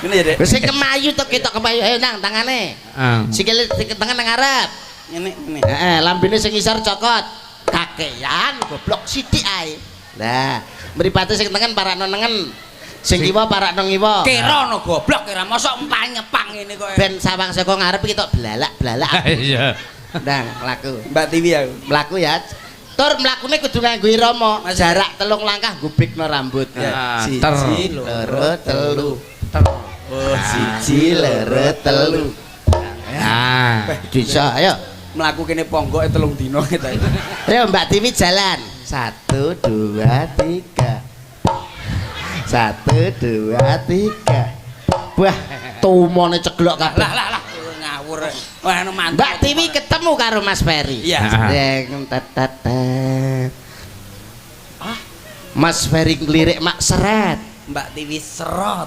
Ngene ya, Dik. Wis sing kemayu to ketok kemayu. Ayo nang tangane. Sikile tangan nang ngarep. Ngene. Heeh, lambene sing ngisor cokot. Kakean goblok sithik ae. Lah, mripate sing tengen parakno nengen. Sing kiwa parakno ngiwa. Kira no goblok kira mosok empang-nyepang ngene kok. Ben sawang saka ngarep iki tok blalak-blalak. Iya. Ndang mlaku. Mbak Tiwi aku. Mlaku ya. Tur mlakune kudu nganggo irama. Jarak 3 langkah gubikno rambut. Ya. Siji, loro, telu. Oh, siji, loro, telu. Nah, bisa ayo. Mlaku kene ponggoke 3 dina kita. Ayo Mbak Tiwi jalan. 1 2 3. 1 2 3. Wah, tumone ceglok kabeh. Lah ngawur. Wah anu mantap. Mbak Tiwi ketemu karo Mas Ferry. Iya. Deng tetetet. Mas Ferry ngelirik mak seret. Mbak Tiwi serot.